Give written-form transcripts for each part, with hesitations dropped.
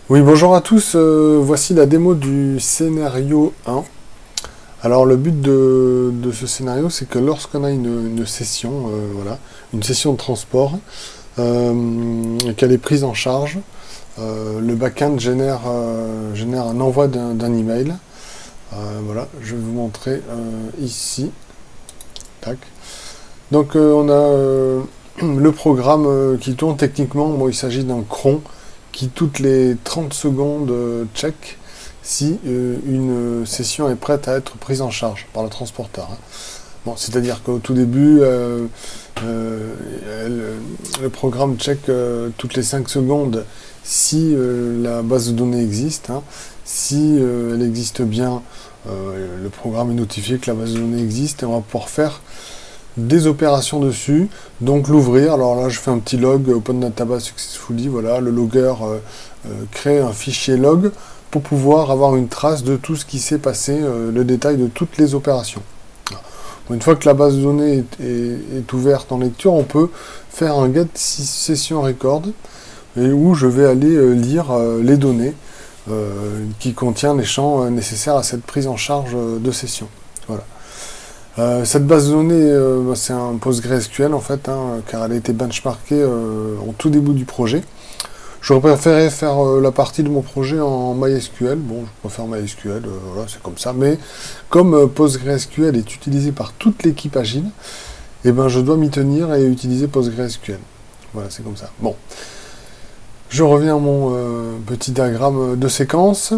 Oui, bonjour à tous. Voici la démo du scénario 1. Alors, le but de ce scénario, c'est que lorsqu'on a une session, voilà, une session de transport, et qu'elle est prise en charge, le backend génère un envoi d'un email. Voilà, je vais vous montrer ici. Tac. Donc, on a le programme qui tourne techniquement. Bon, il s'agit d'un cron qui, toutes les 30 secondes, check si une session est prête à être prise en charge par le transporteur. Hein. Bon, c'est-à-dire qu'au tout début, le programme check toutes les 5 secondes si la base de données existe. Hein. Si elle existe bien, le programme est notifié que la base de données existe et on va pouvoir faire des opérations dessus, donc l'ouvrir. Alors là je fais un petit log open database successfully, voilà, le logger crée un fichier log pour pouvoir avoir une trace de tout ce qui s'est passé, le détail de toutes les opérations. Bon, une fois que la base de données est ouverte en lecture, on peut faire un get session record et où je vais aller lire les données qui contient les champs nécessaires à cette prise en charge de session. Voilà. Cette base de données, c'est un PostgreSQL en fait, hein, car elle a été benchmarkée en tout début du projet. J'aurais préféré faire la partie de mon projet en MySQL. Bon, je préfère MySQL, voilà, c'est comme ça. Mais comme PostgreSQL est utilisé par toute l'équipe agile, eh ben, je dois m'y tenir et utiliser PostgreSQL. Voilà, c'est comme ça. Bon, je reviens à mon petit diagramme de séquence.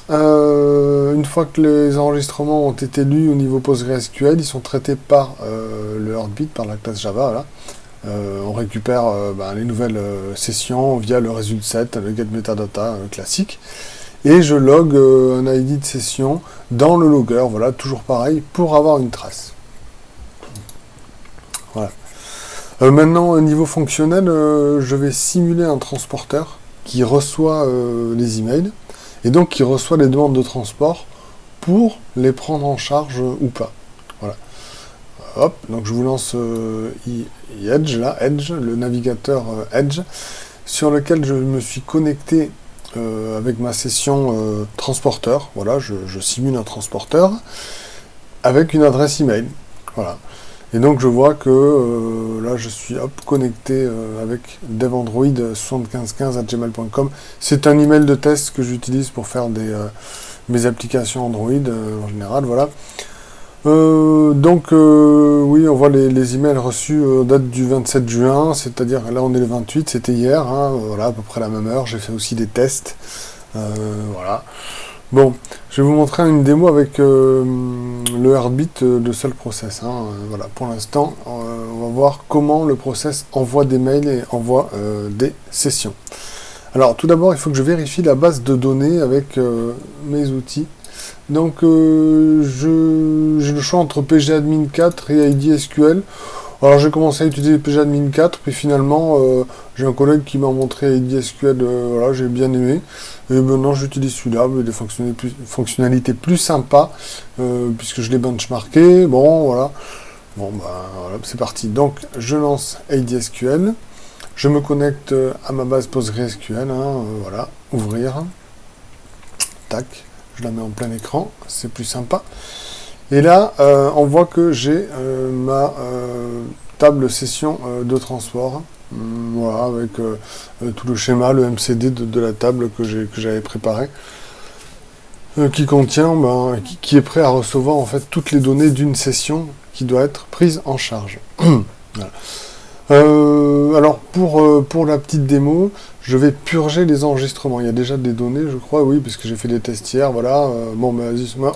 Une fois que les enregistrements ont été lus au niveau PostgreSQL, ils sont traités par le Heartbeat, par la classe Java. Voilà. On récupère les nouvelles sessions via le result set, le get metadata classique. Et je log un ID de session dans le logger, voilà, toujours pareil, pour avoir une trace. Voilà. Maintenant, au niveau fonctionnel, je vais simuler un transporteur qui reçoit les emails. Et donc qui reçoit les demandes de transport pour les prendre en charge ou pas. Voilà. Hop, donc je vous lance Edge, là, Edge, le navigateur Edge, sur lequel je me suis connecté avec ma session transporteur. Voilà, je simule un transporteur avec une adresse email. Voilà. Et donc je vois que là je suis connecté avec devandroid7515@gmail.com. C'est un email de test que j'utilise pour faire mes applications Android en général, voilà. Oui, on voit les emails reçus date du 27 juin, c'est-à-dire là on est le 28, c'était hier, hein, voilà, à peu près la même heure. J'ai fait aussi des tests, voilà. Bon, je vais vous montrer une démo avec le Heartbeat de seul process. Hein. Voilà, pour l'instant, on va voir comment le process envoie des mails et envoie des sessions. Alors, tout d'abord, il faut que je vérifie la base de données avec mes outils. Donc, j'ai le choix entre pgadmin 4 et IDSQL. Alors, j'ai commencé à utiliser pgadmin 4, puis finalement, j'ai un collègue qui m'a montré IDSQL, voilà, j'ai bien aimé. Et maintenant, j'utilise celui-là, mais des fonctionnalités plus sympas, puisque je l'ai benchmarké. Bon, voilà. Bon, voilà, c'est parti. Donc, je lance IDSQL. Je me connecte à ma base PostgreSQL. Hein, voilà, ouvrir. Tac. Je la mets en plein écran. C'est plus sympa. Et là, on voit que j'ai ma table session de transport. Voilà, avec tout le schéma, le MCD de la table que j'avais préparé, qui contient, qui est prêt à recevoir en fait toutes les données d'une session qui doit être prise en charge. Voilà. Alors pour la petite démo, je vais purger les enregistrements. Il y a déjà des données, je crois, oui, parce que j'ai fait des tests hier. Voilà. Bon,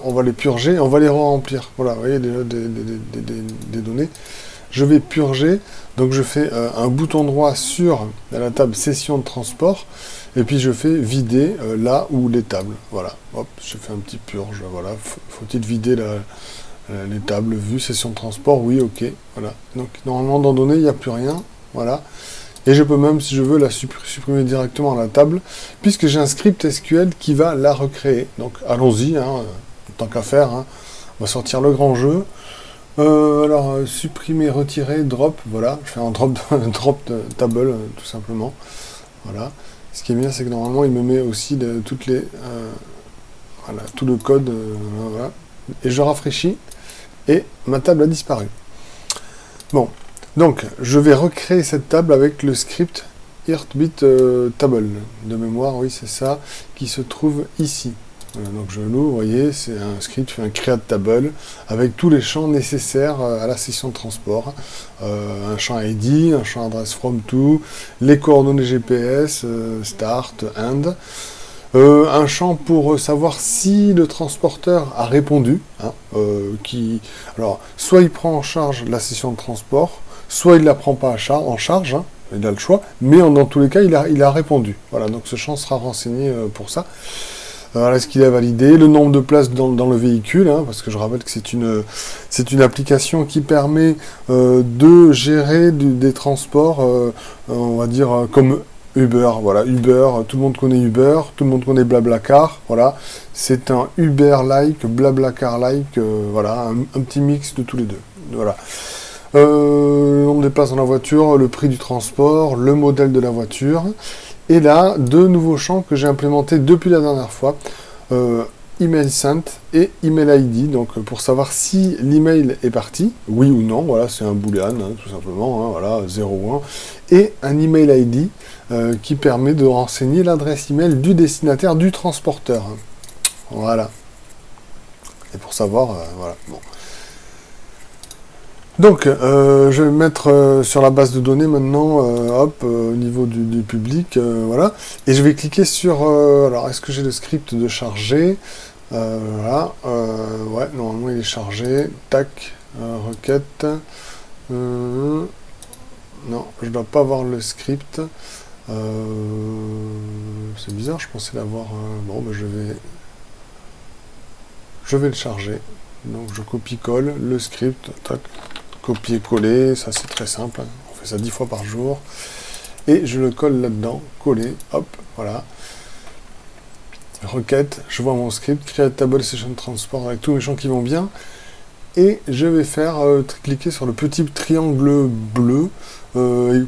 on va les purger, on va les remplir. Voilà, vous voyez déjà des données. Je vais purger, donc je fais un bouton droit sur la table session de transport, et puis je fais vider là où les tables. Voilà, hop, je fais un petit purge, voilà, faut-il vider les tables, vue, session de transport, oui, ok, voilà. Donc normalement dans données, il n'y a plus rien, voilà. Et je peux même, si je veux, la supprimer directement à la table, puisque j'ai un script SQL qui va la recréer. Donc allons-y, hein, tant qu'à faire, hein. On va sortir le grand jeu. Supprimer, retirer, drop, voilà, je fais un drop, drop table, tout simplement. Voilà. Ce qui est bien, c'est que normalement, il me met aussi toutes les... voilà, tout le code. Voilà. Et je rafraîchis, et ma table a disparu. Bon, donc, je vais recréer cette table avec le script Heartbeat Table. De mémoire, oui, c'est ça, qui se trouve ici. Voilà, donc je l'ouvre, vous voyez, c'est un script, un create table, avec tous les champs nécessaires à la session de transport. Un champ ID, un champ adresse from to, les coordonnées GPS, start, end. Un champ pour savoir si le transporteur a répondu. Hein, alors, soit il prend en charge la session de transport, soit il ne la prend pas en charge, hein, il a le choix, mais dans tous les cas, il a répondu. Voilà, donc ce champ sera renseigné pour ça. Voilà ce qu'il a validé, le nombre de places dans le véhicule, hein, parce que je rappelle que c'est une application qui permet de gérer des transports, on va dire, comme Uber. Voilà, Uber, tout le monde connaît Uber, tout le monde connaît Blablacar, voilà. C'est un Uber-like, Blablacar-like, voilà, un petit mix de tous les deux. Voilà. Le nombre de places dans la voiture, le prix du transport, le modèle de la voiture. Et là, deux nouveaux champs que j'ai implémentés depuis la dernière fois. Email sent et email ID, donc pour savoir si l'email est parti, oui ou non, voilà, c'est un boolean, hein, tout simplement, hein, voilà, 0 ou 1, et un email ID qui permet de renseigner l'adresse email du destinataire du transporteur. Voilà. Et pour savoir, voilà, bon. Donc, je vais mettre sur la base de données maintenant, hop, au niveau du public, voilà. Et je vais cliquer sur, alors, est-ce que j'ai le script de charger? Voilà, ouais, normalement il est chargé. Tac, requête. Non, je ne dois pas avoir le script. C'est bizarre, je pensais l'avoir. Bon, ben je vais le charger. Donc, je copie-colle le script. Tac. Copier-coller, ça c'est très simple, on fait ça 10 fois par jour, et je le colle là-dedans, coller, hop, voilà. Requête, je vois mon script, create table session transport avec tous mes champs qui vont bien, et je vais faire cliquer sur le petit triangle bleu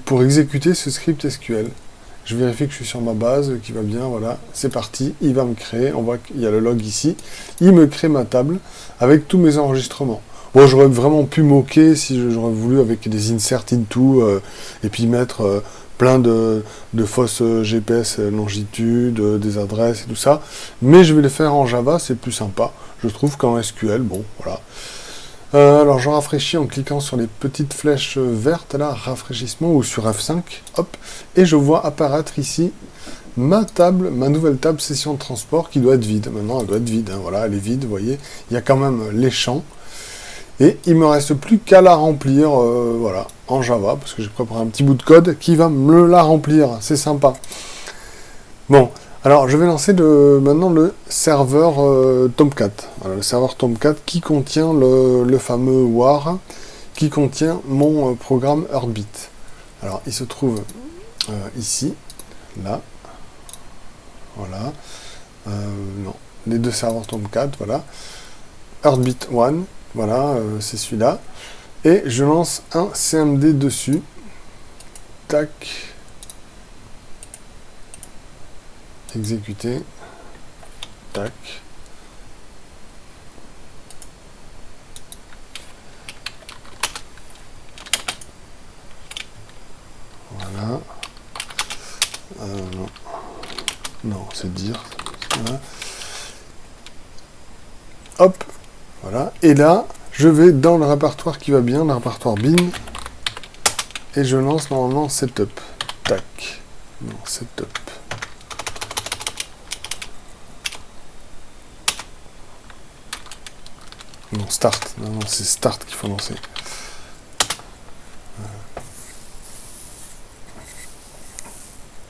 pour exécuter ce script SQL. Je vérifie que je suis sur ma base, qui va bien, voilà, c'est parti, il va me créer, on voit qu'il y a le log ici, il me crée ma table avec tous mes enregistrements. Bon, j'aurais vraiment pu moquer si j'aurais voulu avec des insert into et puis mettre plein de fausses GPS longitude, des adresses et tout ça. Mais je vais les faire en Java, c'est plus sympa, je trouve, qu'en SQL. Bon, voilà. Alors, je rafraîchis en cliquant sur les petites flèches vertes, là, rafraîchissement, ou sur F5, hop, et je vois apparaître ici ma table, ma nouvelle table session de transport qui doit être vide. Maintenant, elle doit être vide, hein, voilà, elle est vide, vous voyez. Il y a quand même les champs. Et il me reste plus qu'à la remplir, voilà, en Java, parce que j'ai préparé un petit bout de code qui va me la remplir, c'est sympa. Bon, alors je vais lancer maintenant le serveur Tomcat. Voilà, le serveur Tomcat qui contient le fameux WAR, qui contient mon programme Heartbeat. Alors il se trouve ici, là, voilà, non, les deux serveurs Tomcat, voilà, Heartbeat 1, voilà, c'est celui-là. Et je lance un CMD dessus. Tac. Exécuter. Tac. Voilà. Non. Non, c'est dire. Voilà. Hop. Voilà. Et là, je vais dans le répertoire qui va bien, le répertoire bin, et je lance normalement setup. Tac. Non, setup. Non, start. Non, c'est start qu'il faut lancer.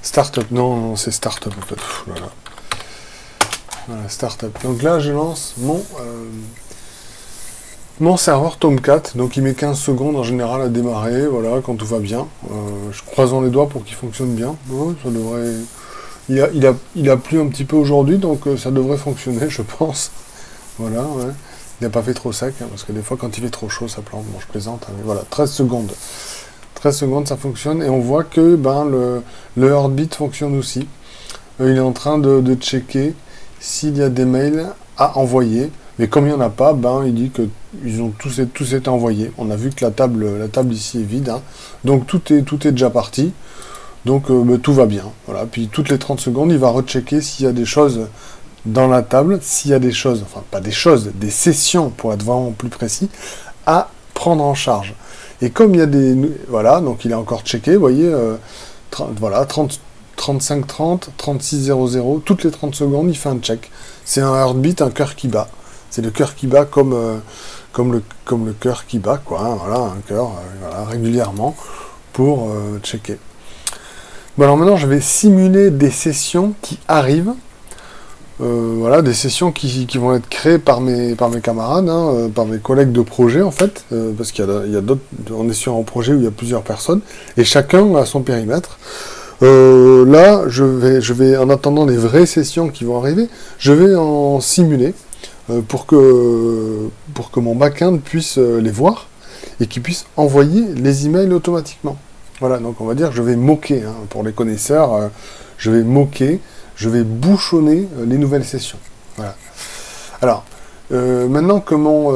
Startup. Non, c'est startup en fait. Voilà. Voilà, startup. Donc là, je lance mon serveur Tomcat, donc il met 15 secondes en général à démarrer, voilà, quand tout va bien. Je croisons les doigts pour qu'il fonctionne bien. Ouais, ça devrait... Il a plu un petit peu aujourd'hui, donc ça devrait fonctionner, je pense. Voilà, ouais. Il n'a pas fait trop sec, hein, parce que des fois, quand il fait trop chaud, ça plante. Bon, je plaisante, hein, mais voilà, 13 secondes. 13 secondes, ça fonctionne. Et on voit que ben, le Heartbeat fonctionne aussi. Il est en train de checker s'il y a des mails à envoyer. Mais comme il n'y en a pas, ben, il dit que ils ont tous été envoyés. On a vu que la table ici est vide. Hein. Donc tout est déjà parti. Donc ben, tout va bien. Voilà. Puis toutes les 30 secondes, il va rechecker s'il y a des choses dans la table, s'il y a des choses, enfin pas des choses, des sessions pour être vraiment plus précis, à prendre en charge. Et comme il y a des... Voilà, donc il est encore checké, vous voyez, voilà, 35-30, 36-00, toutes les 30 secondes, il fait un check. C'est un heartbeat, un cœur qui bat. C'est le cœur qui bat comme le cœur qui bat, quoi. Hein, voilà, un cœur, voilà, régulièrement, pour checker. Bon, alors maintenant, je vais simuler des sessions qui arrivent. Voilà, des sessions qui vont être créées par mes camarades, hein, par mes collègues de projet en fait, parce qu'il y a d'autres, on est sur un projet où il y a plusieurs personnes, et chacun a son périmètre. Là, je vais, en attendant les vraies sessions qui vont arriver, je vais en simuler pour que mon back-end puisse les voir et qu'il puisse envoyer les emails automatiquement. Voilà, donc on va dire que je vais moquer, hein, pour les connaisseurs, je vais moquer. Je vais bouchonner les nouvelles sessions. Voilà. Alors, maintenant que mon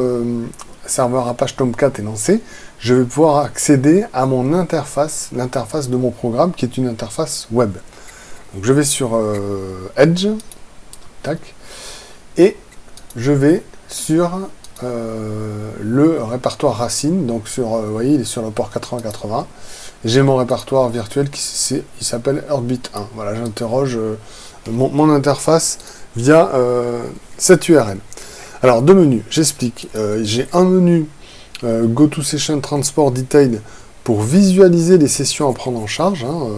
serveur Apache Tomcat est lancé, je vais pouvoir accéder à mon interface, l'interface de mon programme, qui est une interface web. Donc je vais sur Edge, tac, et je vais sur le répertoire racine, donc sur, vous voyez, il est sur le port 8080. J'ai mon répertoire virtuel il s'appelle Heartbeat 1. Voilà, j'interroge mon interface via cette URL. Alors, deux menus, j'explique. J'ai un menu Go to Session Transport Detail pour visualiser les sessions à prendre en charge. Hein,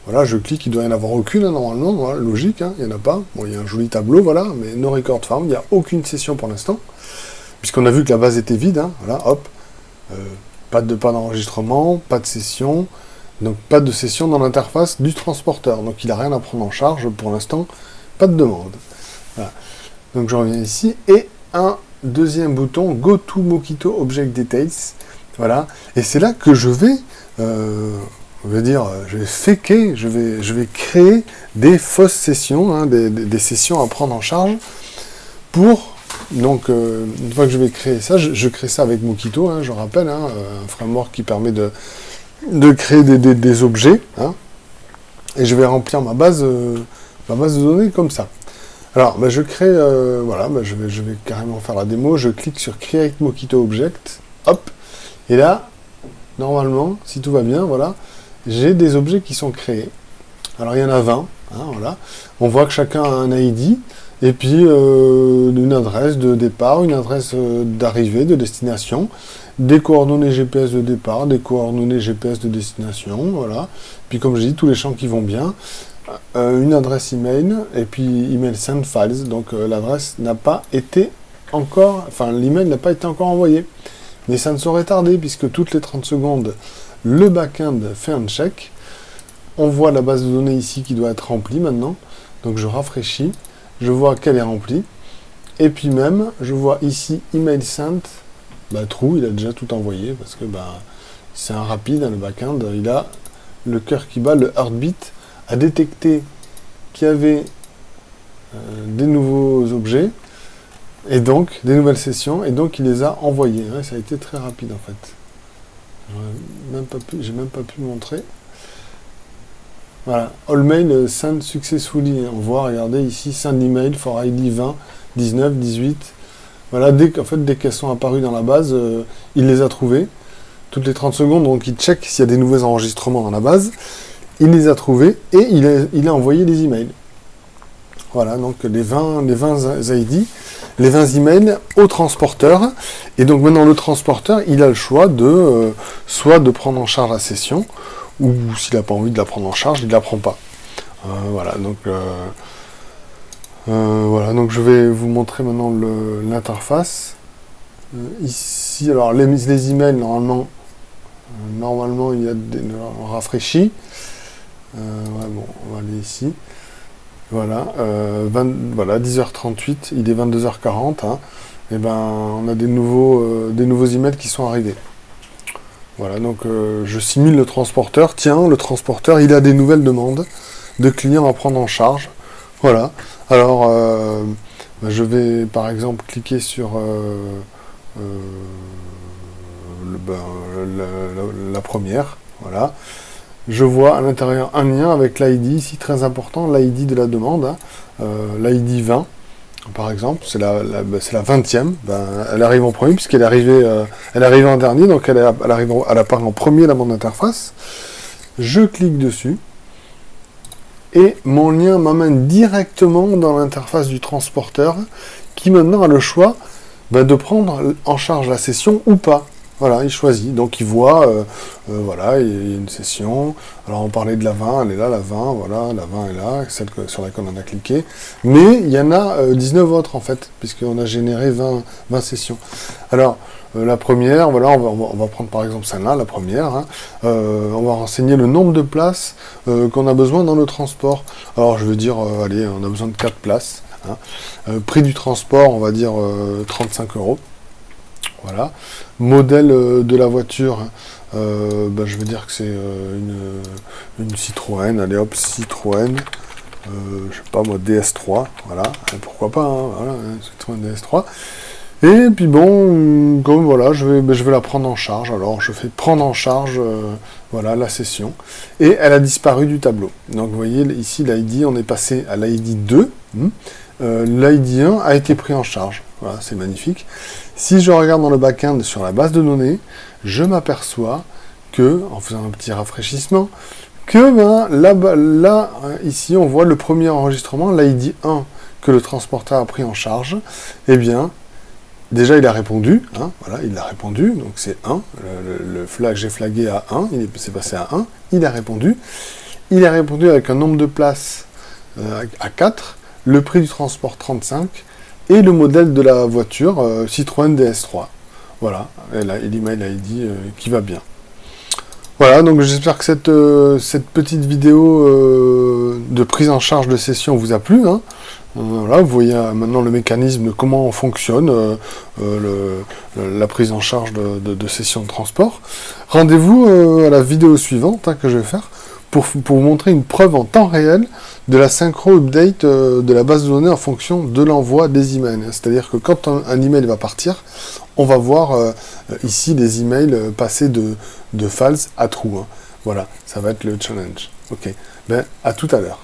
voilà, je clique, il doit y en avoir aucune, hein, normalement, voilà, logique, hein, il n'y en a pas. Bon, il y a un joli tableau, voilà, mais no record farm, il n'y a aucune session pour l'instant, puisqu'on a vu que la base était vide, hein, voilà, hop, pas d'enregistrement, pas de session, donc pas de session dans l'interface du transporteur, donc il n'a rien à prendre en charge pour l'instant, pas de demande. Voilà. Donc je reviens ici, et un deuxième bouton, Go to Mockito Object Details, voilà, et c'est là que je vais, je vais faker, je vais créer des fausses sessions, hein, des sessions à prendre en charge, pour, donc, une fois que je vais créer ça, je crée ça avec Mockito, hein, je rappelle, hein, un framework qui permet de créer des objets, hein, et je vais remplir ma base de données comme ça. Alors, je crée, voilà, je vais carrément faire la démo, je clique sur Create Mockito Object, hop, et là, normalement, si tout va bien, voilà, j'ai des objets qui sont créés. Alors, il y en a 20, hein, voilà, on voit que chacun a un ID, et puis une adresse de départ, une adresse d'arrivée, de destination, des coordonnées GPS de départ, des coordonnées GPS de destination, voilà. Puis comme je dis, tous les champs qui vont bien, une adresse email, et puis email send files, donc l'adresse n'a pas été encore, enfin l'email n'a pas été encore envoyé. Mais ça ne saurait tarder, puisque toutes les 30 secondes, le back-end fait un check. On voit la base de données ici qui doit être remplie maintenant, donc je rafraîchis. Je vois qu'elle est remplie, et puis même, je vois ici email sent, true, il a déjà tout envoyé, parce que c'est un rapide, hein, le back-end, il a le cœur qui bat, le heartbeat, a détecté qu'il y avait des nouveaux objets, et donc des nouvelles sessions, et donc il les a envoyés. Ouais, ça a été très rapide en fait. J'ai même pas pu montrer. Voilà, all mail send successfully. On voit, regardez ici, send email for ID 20, 19, 18. Voilà, dès qu'elles sont apparues dans la base, il les a trouvées. Toutes les 30 secondes, donc il check s'il y a des nouveaux enregistrements dans la base. Il les a trouvés et il a envoyé les emails. Voilà, donc les 20 ID, les 20 emails au transporteur. Et donc maintenant, le transporteur, il a le choix soit de prendre en charge la session, ou s'il n'a pas envie de la prendre en charge, il ne la prend pas. Voilà, donc je vais vous montrer maintenant l'interface. Ici, alors les emails, normalement il y a on rafraîchit. On va aller ici. Voilà, 10h38, il est 22h40. Hein, et on a des nouveaux emails qui sont arrivés. Voilà, donc je simule le transporteur. Tiens, le transporteur, il a des nouvelles demandes de clients à prendre en charge. Voilà. Alors, je vais par exemple cliquer sur la première. Voilà. Je vois à l'intérieur un lien avec l'ID, ici très important, l'ID de la demande, hein, l'ID 20, par exemple, c'est la 20e, elle arrive en premier, puisqu'elle est arrivée en dernier, donc elle apparaît en premier dans mon interface. Je clique dessus, et mon lien m'amène directement dans l'interface du transporteur, qui maintenant a le choix de prendre en charge la session ou pas. Voilà, il choisit, donc il voit, voilà, il y a une session, alors on parlait de la 20, elle est là, la 20, voilà, la 20 est là, celle sur laquelle on a cliqué, mais il y en a 19 autres en fait, puisqu'on a généré 20 sessions. Alors, la première, voilà, on va prendre par exemple celle-là, la première, hein, on va renseigner le nombre de places qu'on a besoin dans le transport. Alors je veux dire, allez, on a besoin de 4 places, hein. Prix du transport, on va dire 35 €. Voilà. Modèle de la voiture, je veux dire que c'est une Citroën. Allez hop, Citroën, je sais pas moi, DS3, voilà, pourquoi pas, hein, voilà, Citroën DS3. Et puis bon, comme voilà, je vais la prendre en charge. Alors je fais prendre en charge, voilà, la session. Et elle a disparu du tableau. Donc vous voyez ici l'ID, on est passé à l'ID 2. L'ID 1 a été pris en charge. Voilà, c'est magnifique. Si je regarde dans le back-end sur la base de données, je m'aperçois que, en faisant un petit rafraîchissement, que là, ici, on voit le premier enregistrement, l'ID 1, que le transporteur a pris en charge. Eh bien, déjà, il a répondu. Hein, voilà, il a répondu. Donc, c'est 1. Le flag, j'ai flagué à 1. C'est passé à 1. Il a répondu. Il a répondu avec un nombre de places à 4. Le prix du transport 35. Et le modèle de la voiture, Citroën DS3. Voilà, et là, l'email ID qui va bien. Voilà, donc j'espère que cette petite vidéo de prise en charge de session vous a plu. Hein. Voilà, vous voyez maintenant le mécanisme de comment fonctionne la prise en charge de session de transport. Rendez-vous à la vidéo suivante que je vais faire pour vous montrer une preuve en temps réel de la synchro-update de la base de données en fonction de l'envoi des emails. C'est-à-dire que quand un email va partir, on va voir ici les emails passer de false à true. Hein. Voilà, ça va être le challenge. Ok, à tout à l'heure.